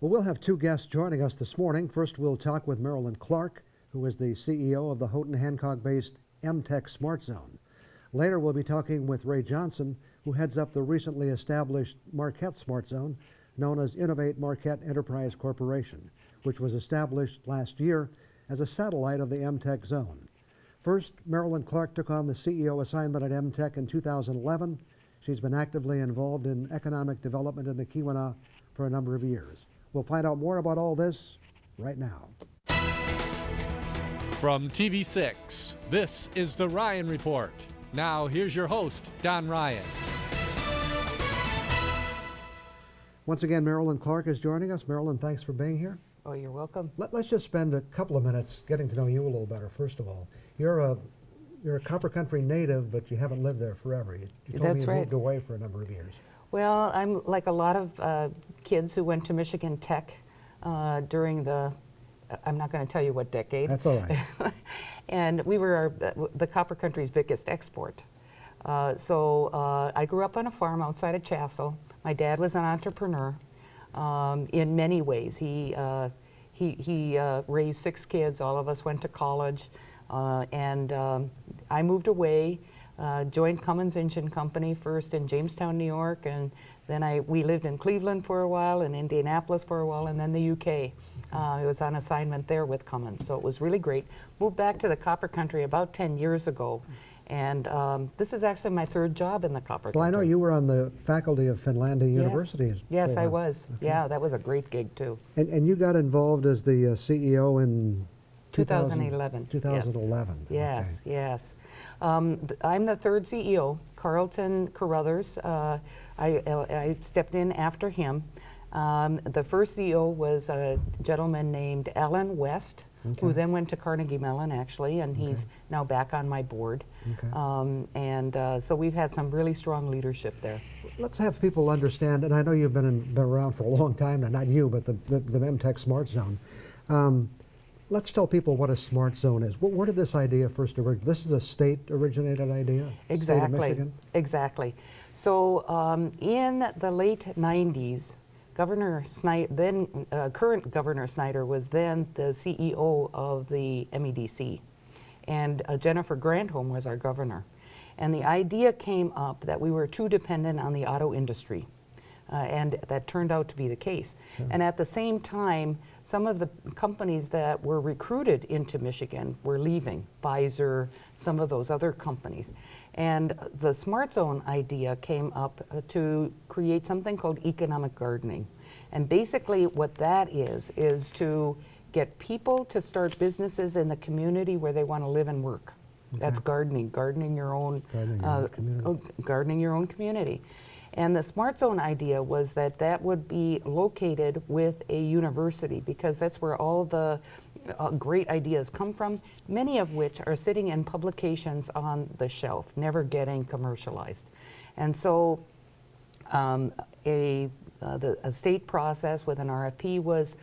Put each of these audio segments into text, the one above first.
Well, we'll have two guests joining us this morning. First, we'll talk with Marilyn Clark, who is the CEO of the Houghton Hancock-based M-Tech Smart Zone. Later, we'll be talking with Ray Johnson, who heads up the recently established Marquette Smart Zone, known as Innovate Marquette Enterprise Corporation, which was established last year as a satellite of the M-Tech Zone. First, Marilyn Clark took on the CEO assignment at M-Tech in 2011. She's been actively involved in economic development in the Keweenaw for a number of years. We'll find out more about all this right now. From TV6, this is The Ryan Report. Now, here's your host, Don Ryan. Once again, Marilyn Clark is joining us. Marilyn, thanks for being here. Oh, you're welcome. Let's just spend a couple of minutes getting to know you a little better, first of all. You're a Copper Country native, but you haven't lived there forever. You told me you moved away for a number of years. Well, I'm like a lot of kids who went to Michigan Tech during I'm not going to tell you what decade. That's all right. And we were the Copper Country's biggest export. So I grew up on a farm outside of Chassell. My dad was an entrepreneur in many ways. He raised 6 kids. All of us went to college. And I moved away, joined Cummins Engine Company first in Jamestown, New York, and then we lived in Cleveland for a while, and Indianapolis for a while, and then the UK. I was on assignment there with Cummins, so it was really great. Moved back to the Copper Country about 10 years ago, and this is actually my 3rd job in the Copper Country. Well, I know you were on the faculty of Finlandia University. Yes, I was. Okay. Yeah, that was a great gig, too. And you got involved as the CEO in 2011. 2011. Yes, okay. Yes. I'm the 3rd CEO, Carlton Carruthers. I stepped in after him. The first CEO was a gentleman named Alan West, who then went to Carnegie Mellon, actually, and he's now back on my board. So we've had some really strong leadership there. Let's have people understand, and I know you've been around for a long time now, not you, but the M-Tech Smart Zone. Let's tell people what a smart zone is. Where did this idea first originate? This is a state-originated idea? Exactly. State of Michigan? Exactly. So in the late 90s, Governor Snyder, current Governor Snyder was then the CEO of the MEDC, and Jennifer Granholm was our governor. And the idea came up that we were too dependent on the auto industry. And that turned out to be the case. Sure. And at the same time, some of the companies that were recruited into Michigan were leaving, Pfizer, some of those other companies. And the Smart Zone idea came up to create something called economic gardening. And basically what that is to get people to start businesses in the community where they want to live and work. That's gardening your own community. And the Smart Zone idea was that would be located with a university, because that's where all the great ideas come from, many of which are sitting in publications on the shelf, never getting commercialized. And so a state process with an RFP was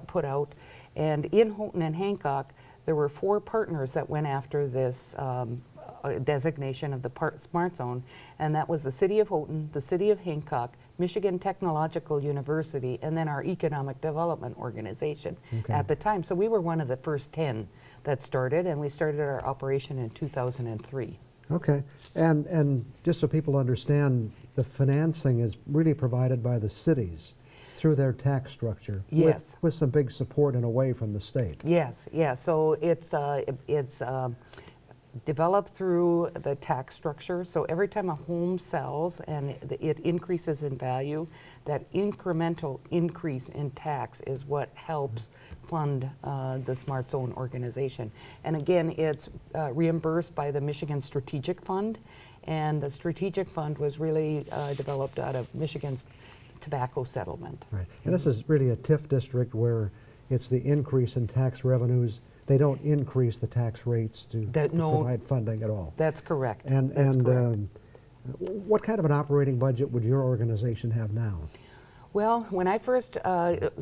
put out, and in Houghton and Hancock, there were 4 partners that went after this designation of the Smart Zone, and that was the City of Houghton, the City of Hancock, Michigan Technological University, and then our Economic Development Organization at the time. So we were one of the first 10 that started, and we started our operation in 2003. Okay, and just so people understand, the financing is really provided by the cities through their tax structure, with some big support in a way from the state. Yes, yes. So it's developed through the tax structure. So every time a home sells and it increases in value, that incremental increase in tax is what helps fund the Smart Zone organization. And again, it's reimbursed by the Michigan Strategic Fund, and the Strategic Fund was really developed out of Michigan's tobacco settlement. Right, and this is really a TIF district where it's the increase in tax revenues. They don't increase the tax rates to provide funding at all. That's correct. And what kind of an operating budget would your organization have now? Well, when I first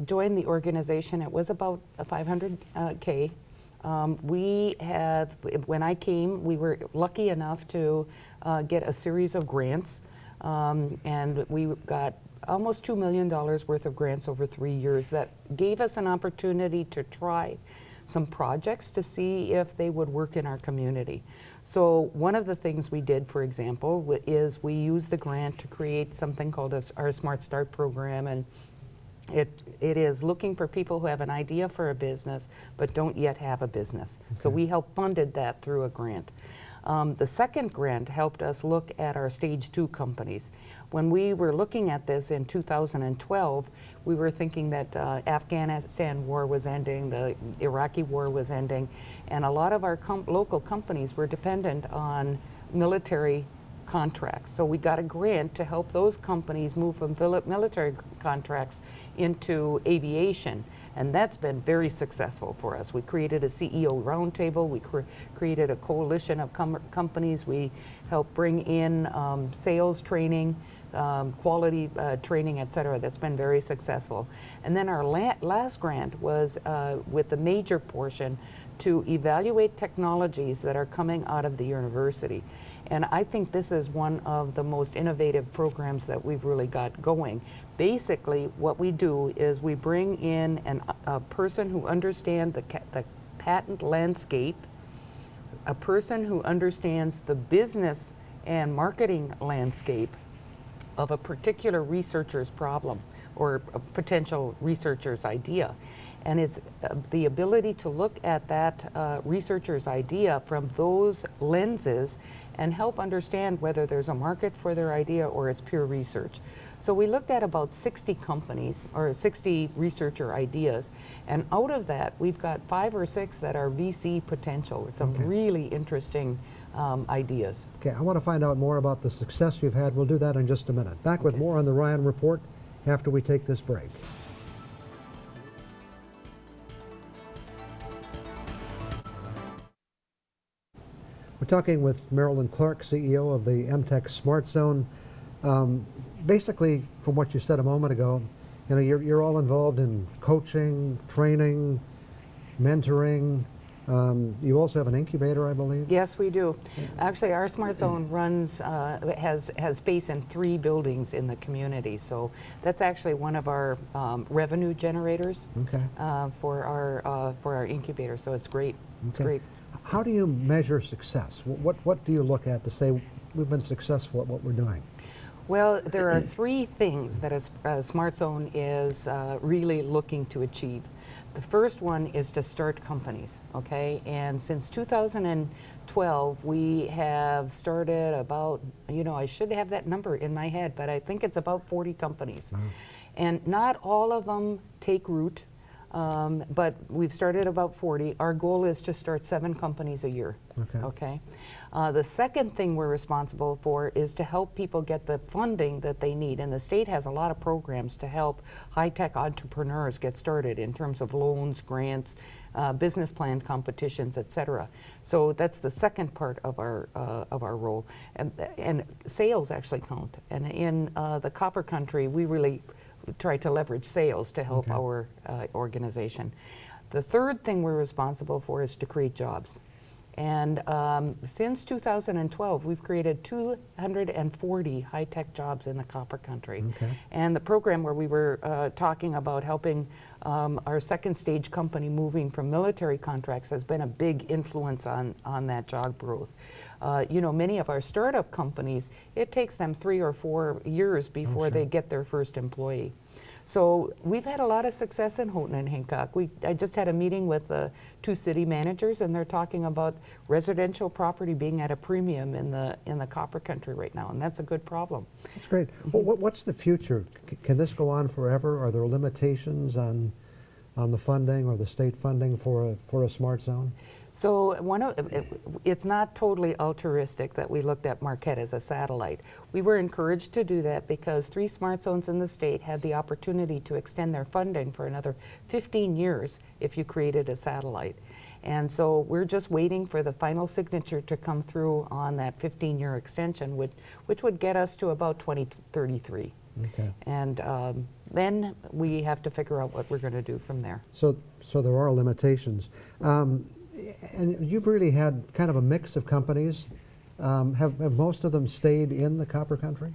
joined the organization, it was about $500K. When I came, we were lucky enough to get a series of grants, and we got almost $2 million worth of grants over 3 years that gave us an opportunity to try some projects to see if they would work in our community. So one of the things we did, for example, is we used the grant to create something called our Smart Start program, and it is looking for people who have an idea for a business but don't yet have a business. Okay. So we helped funded that through a grant. The second grant helped us look at our stage 2 companies. When we were looking at this in 2012, we were thinking that Afghanistan war was ending, the Iraqi war was ending, and a lot of our local companies were dependent on military contracts. So we got a grant to help those companies move from military contracts into aviation, and that's been very successful for us. We created a CEO roundtable, we created a coalition of companies, we helped bring in sales training, quality training, etc. That's been very successful. And then our last grant was with the major portion to evaluate technologies that are coming out of the university. And I think this is one of the most innovative programs that we've really got going. Basically, what we do is we bring in a person who understands the patent landscape, a person who understands the business and marketing landscape of a particular researcher's problem or a potential researcher's idea. And it's the ability to look at that researcher's idea from those lenses and help understand whether there's a market for their idea or it's pure research. So we looked at about 60 companies or 60 researcher ideas, and out of that we've got 5 or 6 that are VC potential with some really interesting ideas. Okay, I want to find out more about the success you've had. We'll do that in just a minute. Back with more on the Ryan Report after we take this break. We're talking with Marilyn Clark, CEO of the MTech Smart Zone. Basically, from what you said a moment ago, you know, you're all involved in coaching, training, mentoring. You also have an incubator, I believe? Yes, we do. Actually, our Smart Zone runs, has space in 3 buildings in the community. So that's actually one of our revenue generators for our incubator. So it's great. It's great. How do you measure success? What do you look at to say we've been successful at what we're doing? Well, there are 3 things that a Smart Zone is really looking to achieve. The first one is to start companies, okay? And since 2012, we have started about, you know, I should have that number in my head, but I think it's about 40 companies. And not all of them take root, but we've started about 40. Our goal is to start 7 companies a year, okay? The second thing we're responsible for is to help people get the funding that they need. And the state has a lot of programs to help high-tech entrepreneurs get started in terms of loans, grants, business plan competitions, etc. So that's the second part of our role. And sales actually count. And in the Copper Country, we really try to leverage sales to help our organization. The third thing we're responsible for is to create jobs. And since 2012, we've created 240 high-tech jobs in the Copper Country. And the program where we were talking about helping our second stage company moving from military contracts has been a big influence on that job growth. You know, many of our startup companies, it takes them 3 or 4 years before they get their first employee. So we've had a lot of success in Houghton and Hancock. I just had a meeting with 2 city managers, and they're talking about residential property being at a premium in the Copper Country right now, and that's a good problem. That's great. Well, what's the future? Can this go on forever? Are there limitations on the funding or the state funding for a Smart Zone? So it's not totally altruistic that we looked at Marquette as a satellite. We were encouraged to do that because 3 Smart Zones in the state had the opportunity to extend their funding for another 15 years if you created a satellite. And so we're just waiting for the final signature to come through on that 15-year extension, which would get us to about 2033. And then we have to figure out what we're going to do from there. So there are limitations. And you've really had kind of a mix of companies. Have most of them stayed in the Copper Country?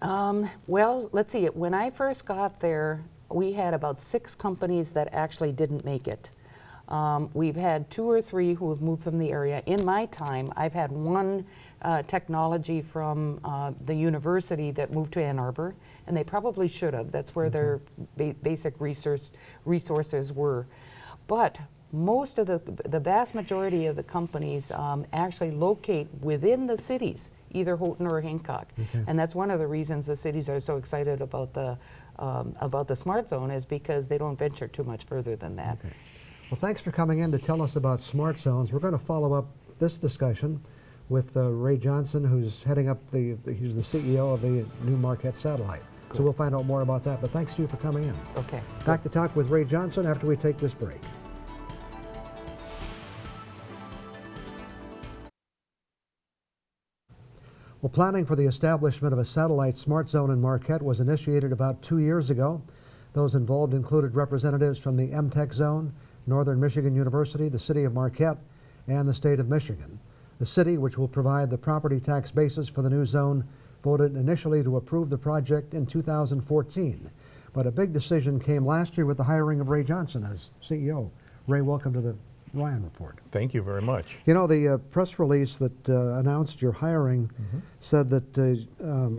Well, let's see. When I first got there, we had about 6 companies that actually didn't make it. We've had 2 or 3 who have moved from the area. In my time, I've had 1 technology from the university that moved to Ann Arbor, and they probably should have. That's where their basic resources were. But most of the vast majority of the companies actually locate within the cities, either Houghton or Hancock. And that's one of the reasons the cities are so excited about the Smart Zone, is because they don't venture too much further than that. Well, thanks for coming in to tell us about Smart Zones. We're going to follow up this discussion with Ray Johnson, who's heading up he's the CEO of the new Marquette satellite. Good. So we'll find out more about that, but thanks to you for coming in. Okay. Back to talk with Ray Johnson after we take this break. Well, planning for the establishment of a satellite smart zone in Marquette was initiated about 2 years ago. Those involved included representatives from the MTech Zone, Northern Michigan University, the City of Marquette, and the State of Michigan. The city, which will provide the property tax basis for the new zone, voted initially to approve the project in 2014. But a big decision came last year with the hiring of Ray Johnson as CEO. Ray, welcome to the Ryan Report. Thank you very much. You know, the press release that announced your hiring said that,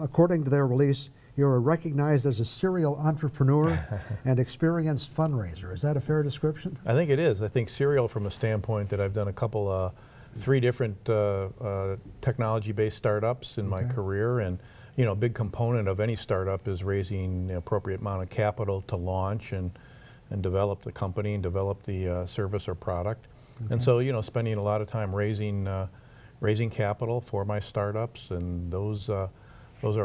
according to their release, you're recognized as a serial entrepreneur and experienced fundraiser. Is that a fair description? I think it is. I think serial from a standpoint that I've done a couple, 3 different technology-based startups in my career, and you know, a big component of any startup is raising the appropriate amount of capital to launch and develop the company and develop the service or product. And so, you know, spending a lot of time raising capital for my startups, and those are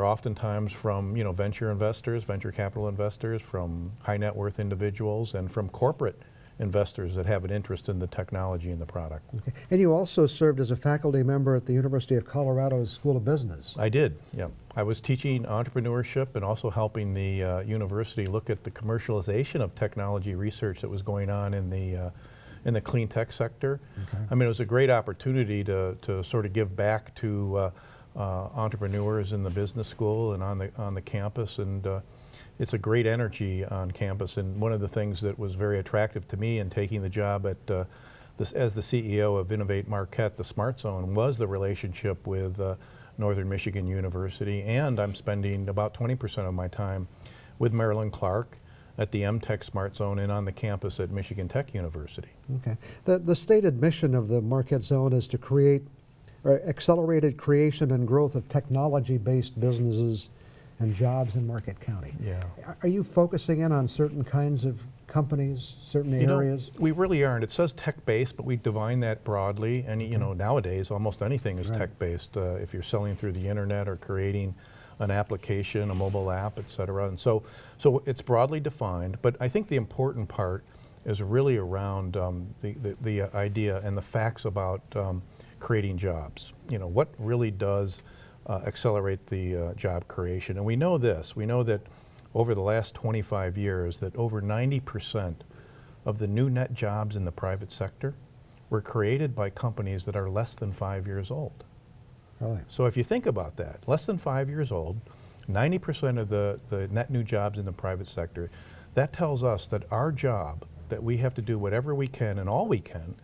oftentimes from, you know, venture investors, venture capital investors, from high net worth individuals, and from corporate investors that have an interest in the technology and the product. Okay. And you also served as a faculty member at the University of Colorado's School of Business. I did, yeah. I was teaching entrepreneurship and also helping the university look at the commercialization of technology research that was going on in the clean tech sector. I mean, it was a great opportunity to sort of give back to entrepreneurs in the business school and on the campus, and it's a great energy on campus. And one of the things that was very attractive to me in taking the job at as the CEO of Innovate Marquette, the Smart Zone, was the relationship with Northern Michigan University, and I'm spending about 20% of my time with Marilyn Clark at the MTech Smart Zone and on the campus at Michigan Tech University. Okay. The stated mission of the Marquette Zone is to create accelerated creation and growth of technology-based businesses and jobs in Marquette County. Yeah. Are you focusing in on certain kinds of companies, certain areas? We really aren't. It says tech-based, but we define that broadly. And you know, nowadays almost anything is tech-based. If you're selling through the internet or creating an application, a mobile app, et cetera. And so it's broadly defined. But I think the important part is really around the idea and the facts about creating jobs. You know, what really does accelerate the job creation? And we know this. We know that over the last 25 years that over 90% of the new net jobs in the private sector were created by companies that are less than 5 years old. Really? So if you think about that, less than 5 years old, 90% of the net new jobs in the private sector, that tells us that our job, that we have to do whatever we can and all we can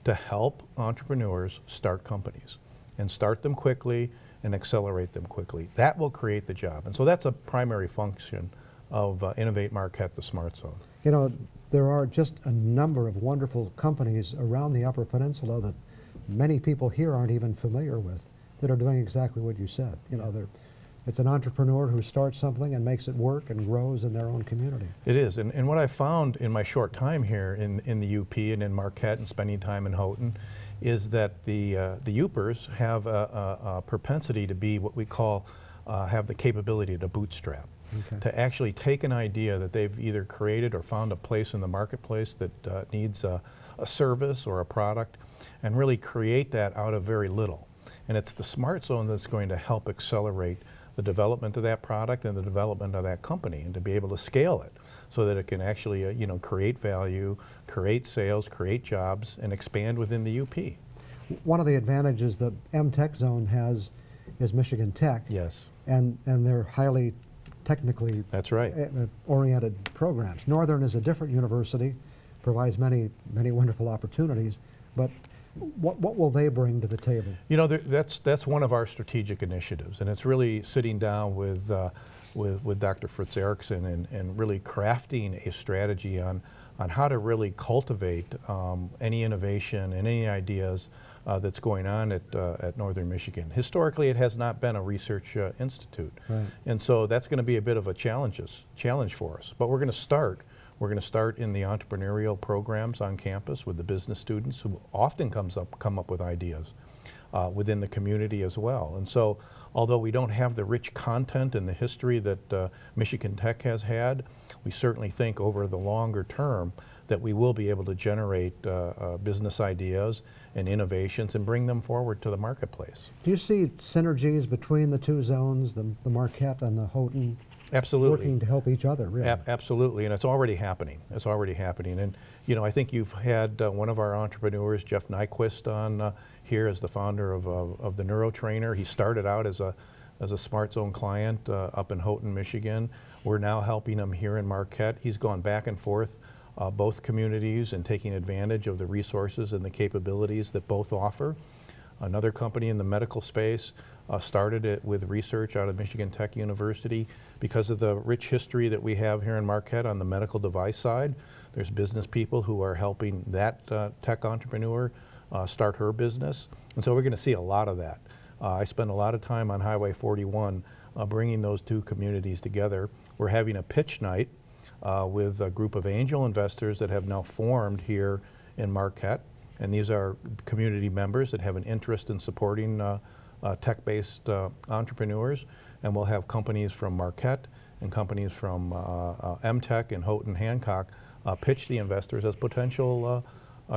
to help entrepreneurs start companies and start them quickly and accelerate them quickly. That will create the job. And so that's a primary function of Innovate Marquette, the Smart Zone. You know, there are just a number of wonderful companies around the Upper Peninsula that many people here aren't even familiar with that are doing exactly what you said. You know, it's an entrepreneur who starts something and makes it work and grows in their own community. It is, and what I found in my short time here in the UP and in Marquette and spending time in Houghton is that the Upers have a propensity to be what we call, have the capability to bootstrap. To actually take an idea that they've either created or found a place in the marketplace that needs a service or a product, and really create that out of very little. And it's the Smart Zone that's going to help accelerate the development of that product and the development of that company, and to be able to scale it so that it can actually you know, create value, create sales, create jobs, and expand within the UP. One of the advantages the MTech Zone has is Michigan Tech. Yes. and they're highly technically That's right. oriented programs. Northern is a different university, provides many wonderful opportunities, but what will they bring to the table? You know, that's one of our strategic initiatives, and it's really sitting down with Dr. Fritz Erickson and really crafting a strategy on how to really cultivate any innovation and any ideas that's going on at Northern Michigan. Historically, it has not been a research institute, Right. and so that's going to be a bit of a challenge for us. But we're going to start. We're going to start in the entrepreneurial programs on campus with the business students who often come up with ideas within the community as well. And so, although we don't have the rich content and the history that Michigan Tech has had, we certainly think over the longer term that we will be able to generate business ideas and innovations and bring them forward to the marketplace. Do you see synergies between the two zones, the Marquette and the Houghton? Absolutely. Working to help each other, really. Absolutely, and it's already happening. It's already happening. And you know, I think you've had one of our entrepreneurs, Jeff Nyquist, on here as the founder of the NeuroTrainer. He started out as a Smart Zone client up in Houghton, Michigan. We're now helping him here in Marquette. He's gone back and forth both communities and taking advantage of the resources and the capabilities that both offer. Another company in the medical space started it with research out of Michigan Tech University. Because of the rich history that we have here in Marquette on the medical device side, there's business people who are helping that tech entrepreneur start her business. And so we're going to see a lot of that. I spend a lot of time on Highway 41 bringing those two communities together. We're having a pitch night with a group of angel investors that have now formed here in Marquette. And these are community members that have an interest in supporting tech-based entrepreneurs. And we'll have companies from Marquette and companies from MTech and Houghton Hancock pitch the investors as potential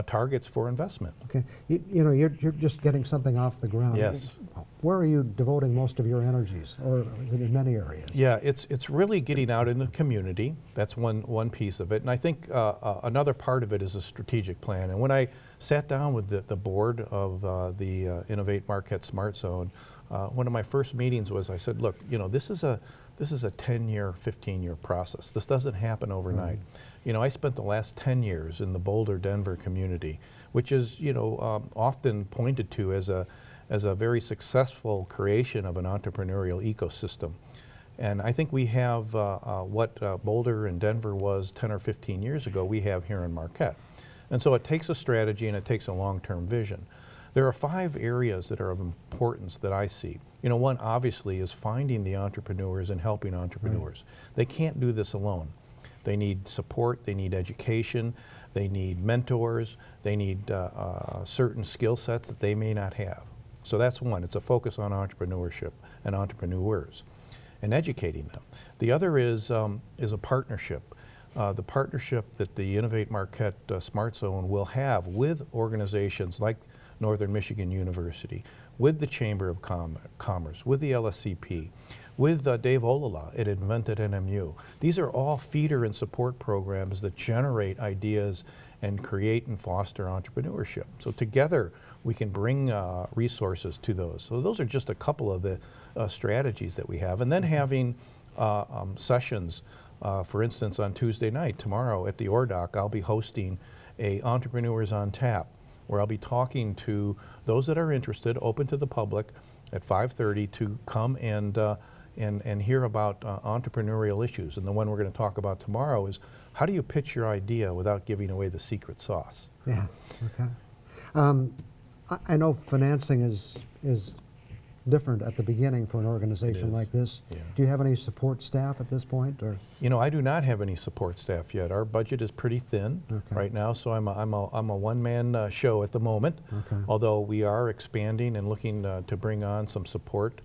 targets for investment. Okay, you know, you're just getting something off the ground. Yes. Where are you devoting most of your energies, or is it in many areas? Yeah, it's really getting out in the community. That's one piece of it. And I think another part of it is a strategic plan. And when I sat down with the board of the Innovate Marquette Smart Zone, one of my first meetings was I said, look, you know, this is a 10-year, 15-year process. This doesn't happen overnight. You know, I spent the last 10 years in the Boulder, Denver community, which is, you know, often pointed to as a very successful creation of an entrepreneurial ecosystem. And I think we have what Boulder and Denver was 10 or 15 years ago, we have here in Marquette. And so it takes a strategy and it takes a long-term vision. There are 5 areas that are of importance that I see. You know, one obviously is finding the entrepreneurs and helping entrepreneurs. Right. They can't do this alone. They need support, they need education, they need mentors, they need certain skill sets that they may not have. So that's one, it's a focus on entrepreneurship and entrepreneurs and educating them. The other is a partnership. The partnership that the Innovate Marquette Smart Zone will have with organizations like Northern Michigan University, with the Chamber of Commerce, with the LSCP, with Dave Olala at Invented NMU. These are all feeder and support programs that generate ideas and create and foster entrepreneurship. So together we can bring resources to those. So those are just a couple of the strategies that we have. And then having sessions, for instance, on Tuesday night, tomorrow at the ORDOC, I'll be hosting a Entrepreneurs on Tap, where I'll be talking to those that are interested, open to the public, at 5:30 to come and hear about entrepreneurial issues. And the one we're going to talk about tomorrow is how do you pitch your idea without giving away the secret sauce? Yeah, okay. I know financing is different at the beginning for an organization like this. Yeah. Do you have any support staff at this point, or? You know, I do not have any support staff yet. Our budget is pretty thin right now, so I'm a one-man show at the moment. Okay. Although we are expanding and looking to bring on some support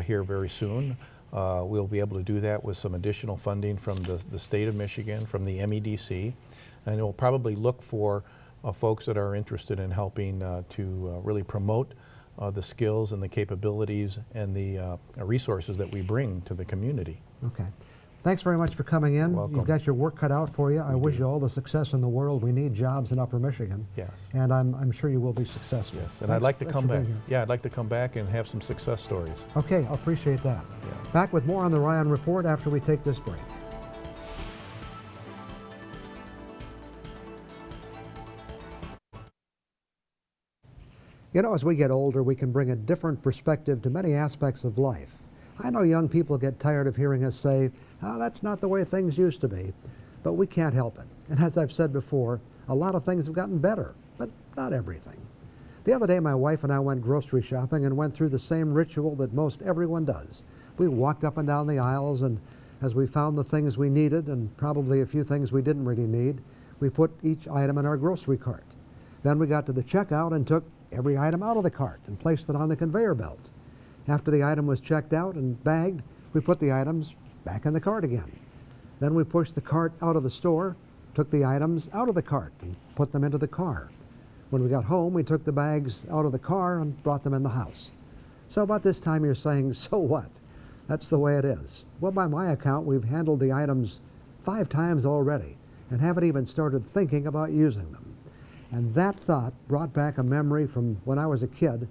here very soon. We'll be able to do that with some additional funding from the state of Michigan, from the MEDC, and we'll probably look for folks that are interested in helping to really promote the skills and the capabilities and the resources that we bring to the community. Okay. Thanks very much for coming in. welcome. You've got your work cut out for you. I wish you all the success in the world. We need jobs in Upper Michigan. Yes. And I'm sure you will be successful. Yes, and I'd like to Thanks come for back. being here. Yeah, I'd like to come back and have some success stories. Okay, I'll appreciate that. Yeah. Back with more on the Ryan Report after we take this break. You know, as we get older, we can bring a different perspective to many aspects of life. I know young people get tired of hearing us say, oh, that's not the way things used to be, but we can't help it. And as I've said before, a lot of things have gotten better, but not everything. The other day, my wife and I went grocery shopping and went through the same ritual that most everyone does. We walked up and down the aisles, and as we found the things we needed and probably a few things we didn't really need, we put each item in our grocery cart. Then we got to the checkout and took every item out of the cart and placed it on the conveyor belt. After the item was checked out and bagged, we put the items back in the cart again. Then we pushed the cart out of the store, took the items out of the cart and put them into the car. When we got home, we took the bags out of the car and brought them in the house. So about this time you're saying, so what? That's the way it is. Well, by my account, we've handled the items 5 times already and haven't even started thinking about using them. And that thought brought back a memory from when I was a kid,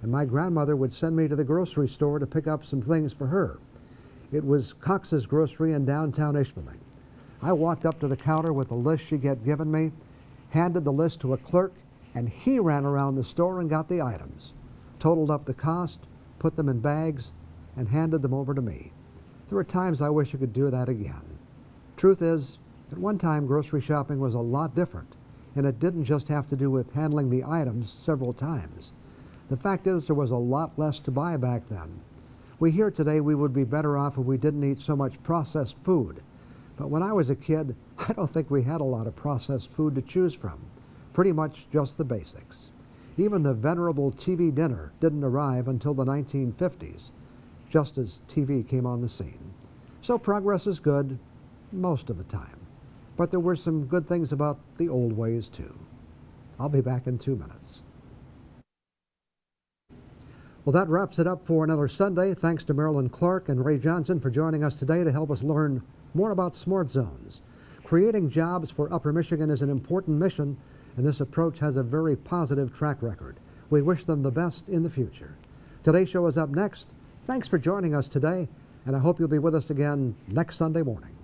and my grandmother would send me to the grocery store to pick up some things for her. It was Cox's Grocery in downtown Ishpeming. I walked up to the counter with the list she had given me, handed the list to a clerk, and he ran around the store and got the items, totaled up the cost, put them in bags, and handed them over to me. There are times I wish I could do that again. Truth is, at one time grocery shopping was a lot different, and it didn't just have to do with handling the items several times. The fact is, there was a lot less to buy back then. We hear today we would be better off if we didn't eat so much processed food. But when I was a kid, I don't think we had a lot of processed food to choose from. Pretty much just the basics. Even the venerable TV dinner didn't arrive until the 1950s, just as TV came on the scene. So progress is good most of the time. But there were some good things about the old ways too. I'll be back in 2 minutes. Well, that wraps it up for another Sunday. Thanks to Marilyn Clark and Ray Johnson for joining us today to help us learn more about Smart Zones. Creating jobs for Upper Michigan is an important mission, and this approach has a very positive track record. We wish them the best in the future. Today's show is up next. Thanks for joining us today, and I hope you'll be with us again next Sunday morning.